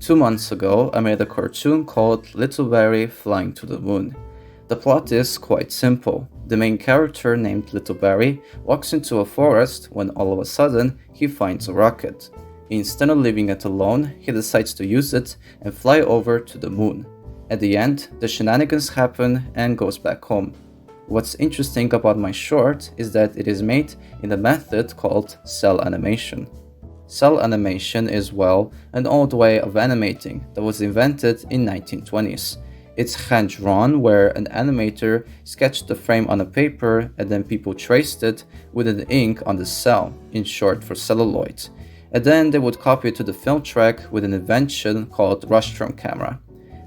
2 months ago, I made a cartoon called Little Beary Flying to the Moon. The plot is quite simple. The main character, named Little Beary, walks into a forest when all of a sudden he finds a rocket. Instead of leaving it alone, he decides to use it and fly over to the moon. At the end, the shenanigans happen and goes back home. What's interesting about my short is that it is made in a method called Cel Animation. Cel Animation is, well, an old way of animating that was invented in 1920s. It's hand-drawn, where an animator sketched the frame on a paper and then people traced it with an ink on the cel, in short for celluloid. And then they would copy it to the film track with an invention called Rostrum Camera.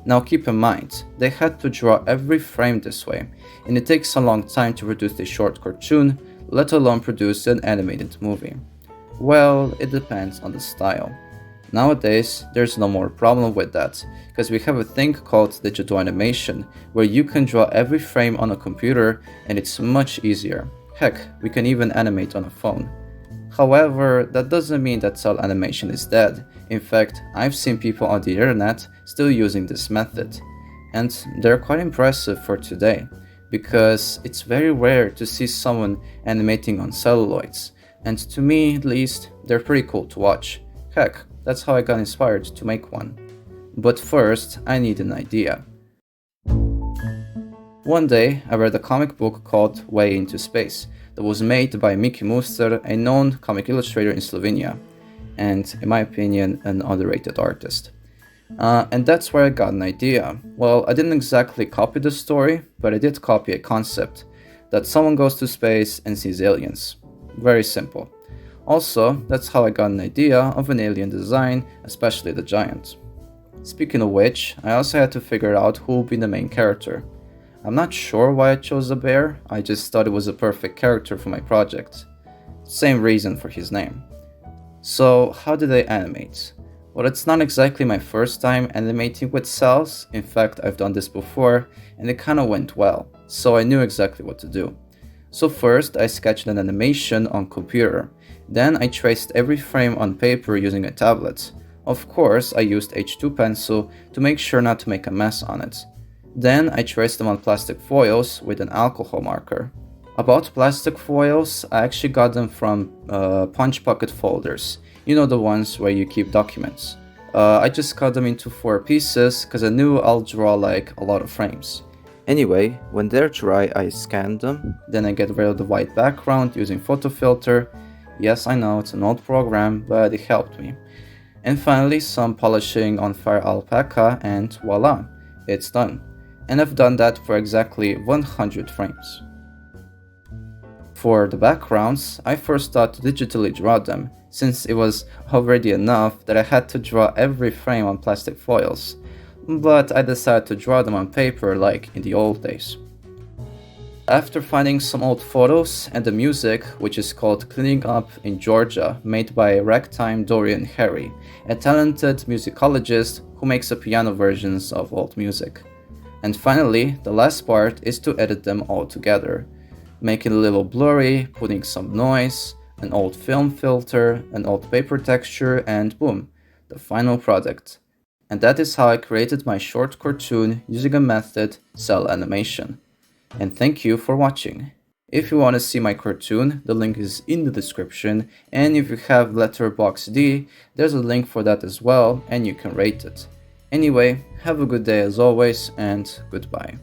Now keep in mind, they had to draw every frame this way, and it takes a long time to produce a short cartoon, let alone produce an animated movie. Well, it depends on the style. Nowadays, there's no more problem with that, because we have a thing called digital animation, where you can draw every frame on a computer and it's much easier. Heck, we can even animate on a phone. However, that doesn't mean that Cel Animation is dead. In fact, I've seen people on the internet still using this method. And they're quite impressive for today, because it's very rare to see someone animating on celluloids. And to me, at least, they're pretty cool to watch. Heck, that's how I got inspired to make one. But first, I need an idea. One day, I read a comic book called Way into Space that was made by Miki Muster, a known comic illustrator in Slovenia, and, in my opinion, an underrated artist. And that's where I got an idea. Well, I didn't exactly copy the story, but I did copy a concept, that someone goes to space and sees aliens. Very simple. Also, that's how I got an idea of an alien design, especially the giant. Speaking of which, I also had to figure out who would be the main character. I'm not sure why I chose a bear, I just thought it was a perfect character for my project. Same reason for his name. So, how did I animate? Well, it's not exactly my first time animating with cells. In fact, I've done this before, and it kinda went well, so I knew exactly what to do. So first, I sketched an animation on computer. Then I traced every frame on paper using a tablet. Of course, I used H2 pencil to make sure not to make a mess on it. Then I traced them on plastic foils with an alcohol marker. About plastic foils, I actually got them from punch pocket folders. You know, the ones where you keep documents. I just cut them into 4 pieces because I knew I'll draw like a lot of frames. Anyway, when they're dry, I scan them. Then I get rid of the white background using photo filter. Yes, I know it's an old program, but it helped me. And finally, some polishing on fire alpaca, and voila, it's done. And I've done that for exactly 100 frames. For the backgrounds, I first thought to digitally draw them, since it was already enough that I had to draw every frame on plastic foils. But I decided to draw them on paper like in the old days. After finding some old photos and the music, which is called Cleaning Up in Georgia, made by ragtime Dorian Harry, a talented musicologist who makes piano versions of old music. And finally, the last part is to edit them all together, making it a little blurry, putting some noise, an old film filter, an old paper texture, and boom, the final product. And that is how I created my short cartoon using a method, Cel Animation. And thank you for watching. If you want to see my cartoon, the link is in the description, and if you have Letterboxd, there's a link for that as well, and you can rate it. Anyway, have a good day as always, and goodbye.